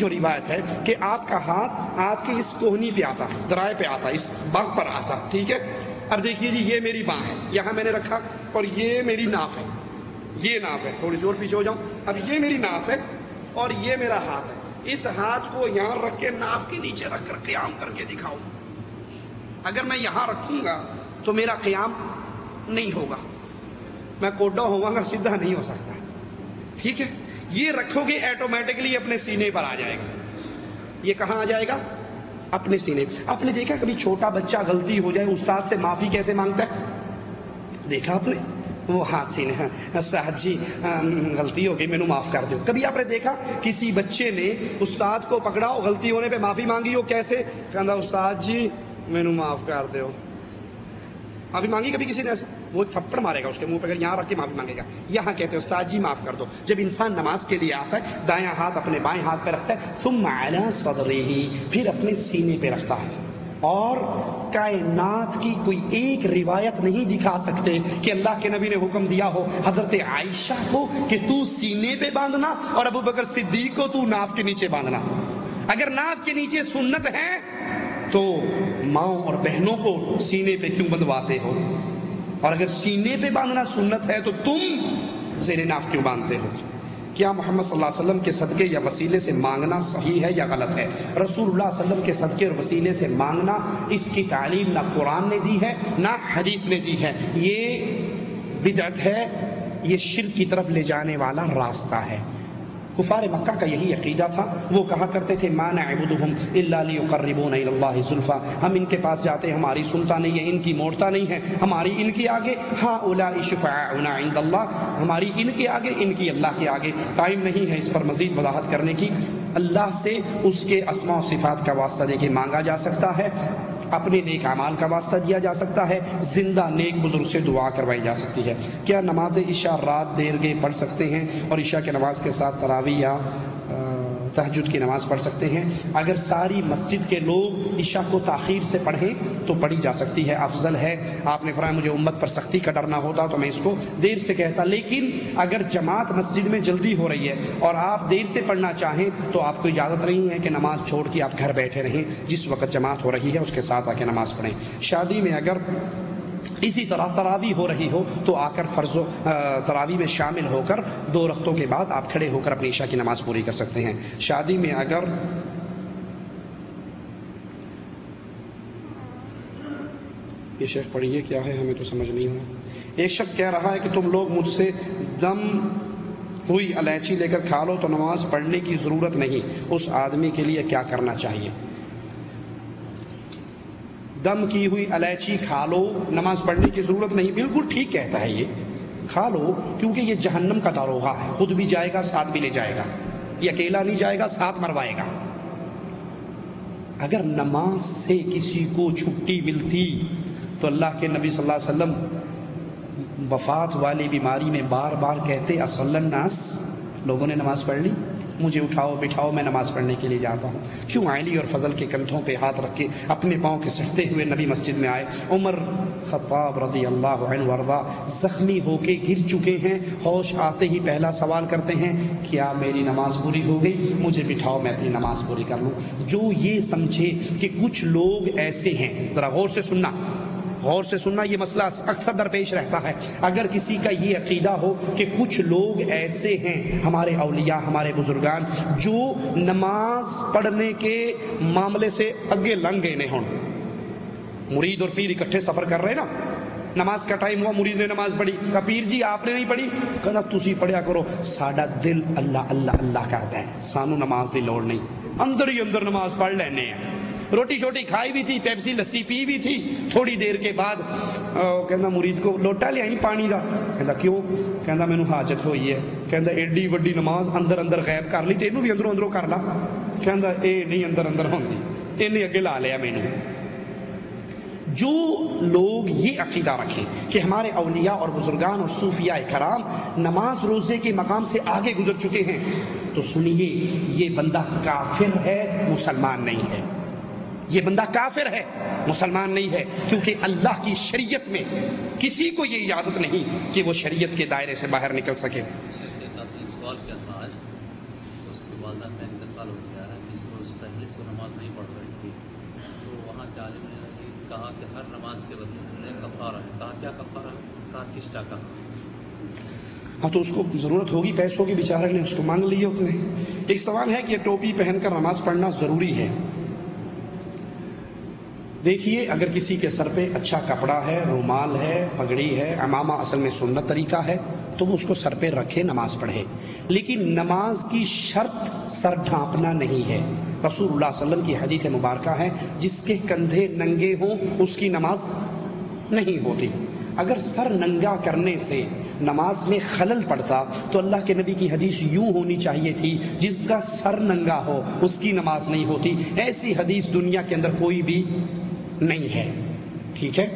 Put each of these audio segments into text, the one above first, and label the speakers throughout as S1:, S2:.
S1: جو روایت ہے کہ آپ کا ہاتھ آپ کی اس کوہنی پہ آتا، ذرائع پہ آتا، اس باغ پر آتا، ٹھیک ہے؟ اب دیکھیے جی، یہ میری باں ہے، یہاں میں نے رکھا، اور یہ میری ناف ہے، یہ ناف ہے، تھوڑی سی اور پیچھے ہو جاؤں، اب یہ میری ناف ہے اور یہ میرا ہاتھ ہے، اس ہاتھ کو یہاں رکھ کے ناف کے نیچے رکھ کر قیام کر کے دکھاؤ۔ اگر میں یہاں رکھوں گا تو میرا قیام نہیں ہوگا، میں کوڈا ہوں گا، سیدھا نہیں ہو سکتا، ٹھیک ہے؟ یہ رکھو گے ایٹومیٹکلی اپنے سینے پر آ جائے گا۔ یہ کہاں آ جائے گا؟ اپنے سینے۔ آپ نے دیکھا کبھی چھوٹا بچہ غلطی ہو جائے استاد سے معافی کیسے مانگتا ہے؟ دیکھا آپ نے؟ وہ ہاتھ سینے، استاد جی غلطی ہو گئی، میں نے معاف کر دو۔ کبھی آپ نے دیکھا کسی بچے نے استاد کو پکڑا اور غلطی ہونے پہ معافی مانگی ہو کیسے؟ کہنا استاد جی میں نے معاف کر دو۔ معافی مانگی کبھی کسی نے ایسے؟ وہ تھپڑ مارے گا اس کے منہ پہ، یہاں رکھ کے معافی مانگے گا۔ یہاں کہتے ہیں استاد جی معاف کر دو۔ جب انسان نماز کے لیے آتا ہے دایاں ہاتھ اپنے بائیں ہاتھ پہ رکھتا ہے، ثم علی صدرہ، پھر اپنے سینے پہ رکھتا ہے۔ اور کائنات کی کوئی ایک روایت نہیں دکھا سکتے کہ اللہ کے نبی نے حکم دیا ہو حضرت عائشہ کو کہ تو سینے پہ باندھنا اور ابو بکر صدیق کو تو ناف کے نیچے باندھنا۔ اگر ناف کے نیچے سنت ہے تو ماؤں اور بہنوں کو سینے پہ کیوں بندھواتے ہو؟ اور اگر سینے پہ باندھنا سنت ہے تو تم زیر ناف کیوں باندھتے ہو؟ کیا محمد صلی اللہ علیہ وسلم کے صدقے یا وسیلے سے مانگنا صحیح ہے یا غلط ہے؟ رسول اللہ صلی اللہ علیہ وسلم کے صدقے اور وسیلے سے مانگنا، اس کی تعلیم نہ قرآن نے دی ہے نہ حدیث نے دی ہے، یہ بدعت ہے، یہ شرک کی طرف لے جانے والا راستہ ہے۔ کفار مکہ کا یہی عقیدہ تھا، وہ کہا کرتے تھے ما نعبدہم الا لیقربونا الی اللہ زلفی، ہم ان کے پاس جاتے ہیں ہماری سنتا نہیں ہے، ان کی موڑتا نہیں ہے، ہماری ان کے آگے ہؤلاء شفعاؤنا عند اللہ، ہماری ان کے آگے، ان کی اللہ کے آگے۔ ٹائم نہیں ہے اس پر مزید وضاحت کرنے کی۔ اللہ سے اس کے اسماء و صفات کا واسطہ دے کے مانگا جا سکتا ہے، اپنے نیک اعمال کا واسطہ دیا جا سکتا ہے، زندہ نیک بزرگ سے دعا کروائی جا سکتی ہے۔ کیا نماز عشاء رات دیر گئے پڑھ سکتے ہیں اور عشاء کی نماز کے ساتھ تراویح یا تہجد کی نماز پڑھ سکتے ہیں؟ اگر ساری مسجد کے لوگ عشاء کو تاخیر سے پڑھیں تو پڑھی جا سکتی ہے، افضل ہے۔ آپ نے فرمایا مجھے امت پر سختی کا ڈر نہ ہوتا تو میں اس کو دیر سے کہتا، لیکن اگر جماعت مسجد میں جلدی ہو رہی ہے اور آپ دیر سے پڑھنا چاہیں تو آپ کو اجازت نہیں ہے کہ نماز چھوڑ کے آپ گھر بیٹھے رہیں، جس وقت جماعت ہو رہی ہے اس کے ساتھ آ کے نماز پڑھیں۔ شادی میں اگر اسی طرح تراویح ہو رہی ہو تو آ کر فرض تراویح میں شامل ہو کر 2 رکعتوں کے بعد آپ کھڑے ہو کر اپنی عشاء کی نماز پوری کر سکتے ہیں۔ شادی میں اگر یہ شیخ پڑھیے کیا ہے، ہمیں تو سمجھ نہیں آیا۔ ایک شخص کہہ رہا ہے کہ تم لوگ مجھ سے دم ہوئی الائچی لے کر کھا لو تو نماز پڑھنے کی ضرورت نہیں، اس آدمی کے لیے کیا کرنا چاہیے؟ دم کی ہوئی الائچی کھا لو نماز پڑھنے کی ضرورت نہیں، بالکل ٹھیک کہتا ہے، یہ کھا لو کیونکہ یہ جہنم کا داروغہ ہے، خود بھی جائے گا ساتھ بھی لے جائے گا، یہ اکیلا نہیں جائے گا ساتھ مروائے گا۔ اگر نماز سے کسی کو چھٹی ملتی تو اللہ کے نبی صلی اللہ علیہ وسلم وفات والی بیماری میں بار بار کہتے اصلی الناس، لوگوں نے نماز پڑھ لی، مجھے اٹھاؤ بٹھاؤ میں نماز پڑھنے کے لیے جاتا ہوں۔ کیوں علی اور فضل کے کندھوں پہ ہاتھ رکھ کے اپنے پاؤں کے سٹتے ہوئے نبی مسجد میں آئے؟ عمر خطاب رضی اللہ عنہ وارضا زخمی ہو کے گر چکے ہیں، ہوش آتے ہی پہلا سوال کرتے ہیں کیا میری نماز پوری ہو گئی؟ مجھے بٹھاؤ میں اپنی نماز پوری کر لوں۔ جو یہ سمجھے کہ کچھ لوگ ایسے ہیں، ذرا غور سے سننا، غور سے سننا، یہ مسئلہ اکثر درپیش رہتا ہے۔ اگر کسی کا یہ عقیدہ ہو کہ کچھ لوگ ایسے ہیں ہمارے اولیاء ہمارے بزرگان جو نماز پڑھنے کے معاملے سے اگے لنگ گئے نہیں ہوں، مرید اور پیر اکٹھے سفر کر رہے نا، نماز کا ٹائم ہوا مرید نے نماز پڑھی، کہا پیر جی آپ نے نہیں پڑھی؟ کہا تسی پڑھیا کرو، ساڈا دل اللہ اللہ اللہ کرتا ہے، سانو نماز دی لوڑ نہیں، اندر ہی اندر نماز پڑھ لینے ہیں۔ روٹی شوٹی کھائی بھی تھی، پیپسی لسی پی بھی تھی، تھوڑی دیر کے بعد کہندا مرید کو لوٹا لے آئی پانی دا، کہندا کیوں؟ کہندا مینوں حاجت ہوئی ہے، کہندا ایڈی وڈی نماز اندر اندر غائب کر لی تے اینوں بھی اندروں اندروں کر لا، کہندا اے نہیں اندر اندر ہوندی، ایننے اگے لا لیا مینوں۔ جو لوگ یہ عقیدہ رکھیں کہ ہمارے اولیاء اور بزرگان اور صوفیاء کرام نماز روزے کے مقام سے آگے گزر چکے ہیں تو سنیے یہ بندہ کافر ہے، مسلمان نہیں ہے، یہ بندہ کافر ہے مسلمان نہیں ہے، کیونکہ اللہ کی شریعت میں کسی کو یہ اجازت نہیں کہ وہ شریعت کے دائرے سے باہر نکل سکے۔
S2: سوال کیا تھا آج، اس کے والدہ کا انتقال ہو گیا ہے مجلس وہ نماز نہیں پڑھ رہی تھی، تو وہاں کے عالم نے کہا کہ ہر نماز کے بدلے کفارہ ہے. کہا کیا کفارہ ہے؟ کہا کس ٹکا.
S1: ہاں تو اس کو ضرورت ہوگی پیسوں کی، بیچارے نے اس کو مانگ لیے اس نے. ایک سوال ہے کہ یہ ٹوپی پہن کر نماز پڑھنا ضروری ہے. دیکھیے اگر کسی کے سر پہ اچھا کپڑا ہے، رومال ہے، پگڑی ہے، عمامہ اصل میں سنت طریقہ ہے، تو وہ اس کو سر پہ رکھے نماز پڑھے. لیکن نماز کی شرط سر ڈھانپنا نہیں ہے. رسول اللہ صلی اللہ علیہ وسلم کی حدیث مبارکہ ہے جس کے کندھے ننگے ہوں اس کی نماز نہیں ہوتی. اگر سر ننگا کرنے سے نماز میں خلل پڑتا تو اللہ کے نبی کی حدیث یوں ہونی چاہیے تھی جس کا سر ننگا ہو اس کی نماز نہیں ہوتی. ایسی حدیث دنیا کے اندر کوئی بھی نہیں ہے. ٹھیک ہے،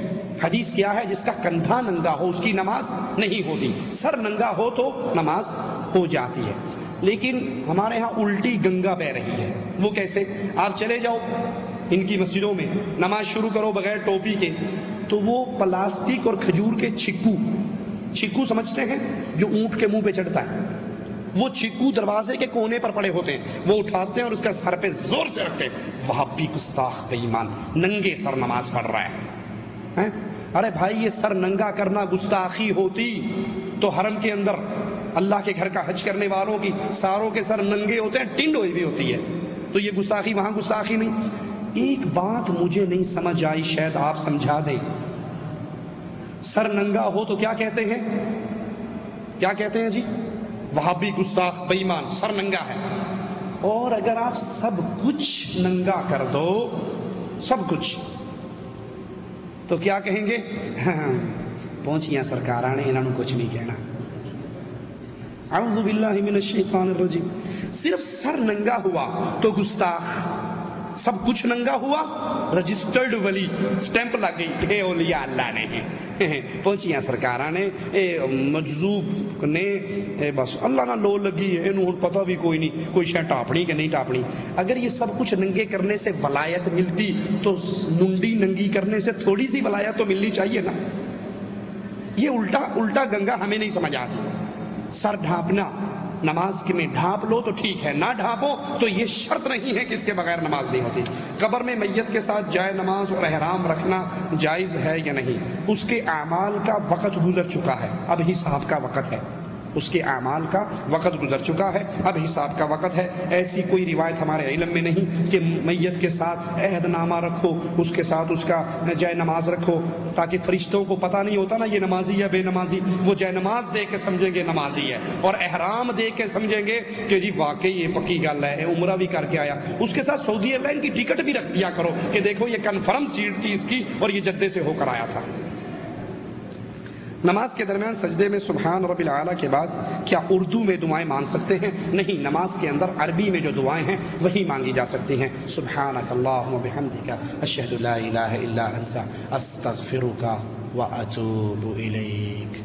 S1: حدیث کیا ہے؟ جس کا کندھا ننگا ہو اس کی نماز نہیں ہوتی. سر ننگا ہو تو نماز ہو جاتی ہے. لیکن ہمارے ہاں الٹی گنگا بہ رہی ہے. وہ کیسے؟ آپ چلے جاؤ ان کی مسجدوں میں، نماز شروع کرو بغیر ٹوپی کے، تو وہ پلاسٹک اور کھجور کے چھکو سمجھتے ہیں جو اونٹ کے منہ پہ چڑھتا ہے، وہ چھکو دروازے کے کونے پر پڑے ہوتے ہیں، وہ اٹھاتے ہیں اور اس کا سر پہ زور سے رکھتے ہیں. وہاں بھی گستاخ بے ایمان ننگے سر نماز پڑھ رہا ہے. ارے بھائی یہ سر ننگا کرنا گستاخی ہوتی تو حرم کے اندر اللہ کے گھر کا حج کرنے والوں کی ساروں کے سر ننگے ہوتے ہیں، ٹنڈ ہوئی ہوئی ہوتی ہے. تو یہ گستاخی وہاں گستاخی نہیں. ایک بات مجھے نہیں سمجھ آئی، شاید آپ سمجھا دیں. سر ننگا ہو تو کیا کہتے ہیں؟ کیا کہتے ہیں جی؟ وہابی گستاخ بے ایمان سر ننگا ہے. اور اگر آپ سب کچھ ننگا کر دو، سب کچھ، تو کیا کہیں گے؟ پہنچیاں سرکاراں نے انہوں نے کچھ نہیں کہنا. اعوذ باللہ من الشیطان الرجیم. صرف سر ننگا ہوا تو گستاخ، سب کچھ ننگا ہوا رجسٹرڈ ولی، سٹیمپ لگ گئی کہ اولیاء اللہ نے ہیں. پہنچیاں سرکاراں نے مجذوب نے بس اللہ نہ لو لگی ہے، انہوں پتہ بھی کوئی نہیں کوئی شے ٹاپنی کہ نہیں ٹاپنی. اگر یہ سب کچھ ننگے کرنے سے ولایت ملتی تو منڈی ننگی کرنے سے تھوڑی سی ولایت تو ملنی چاہیے نا. یہ الٹا گنگا ہمیں نہیں سمجھ آتی. سر ڈھانپنا نماز کے میں ڈھانپ لو تو ٹھیک ہے، نہ ڈھانپو تو یہ شرط نہیں ہے کہ اس کے بغیر نماز نہیں ہوتی. قبر میں میت کے ساتھ جائے نماز اور احرام رکھنا جائز ہے یا نہیں؟ اس کے اعمال کا وقت گزر چکا ہے، اب حساب کا وقت ہے. اس کے اعمال کا وقت گزر چکا ہے، اب حساب کا وقت ہے. ایسی کوئی روایت ہمارے علم میں نہیں کہ میت کے ساتھ عہد نامہ رکھو، اس کے ساتھ اس کا جائے نماز رکھو، تاکہ فرشتوں کو پتہ نہیں ہوتا نا یہ نمازی یا بے نمازی. وہ جائے نماز دے کے سمجھیں گے نمازی ہے، اور احرام دے کے سمجھیں گے کہ جی واقعی یہ پکی گل ہے، عمرہ بھی کر کے آیا. اس کے ساتھ سعودی ایئر لائن کی ٹکٹ بھی رکھ دیا کرو کہ دیکھو یہ کنفرم سیٹ تھی اس کی اور یہ جدے سے ہو کر آیا تھا. نماز کے درمیان سجدے میں سبحان رب العالی کے بعد کیا اردو میں دعائیں مانگ سکتے ہیں؟ نہیں، نماز کے اندر عربی میں جو دعائیں ہیں وہی مانگی جا سکتی ہیں. سبحانک اللہم وبحمدک اشہد لا الہ الا انت استغفرک واتوب الیک.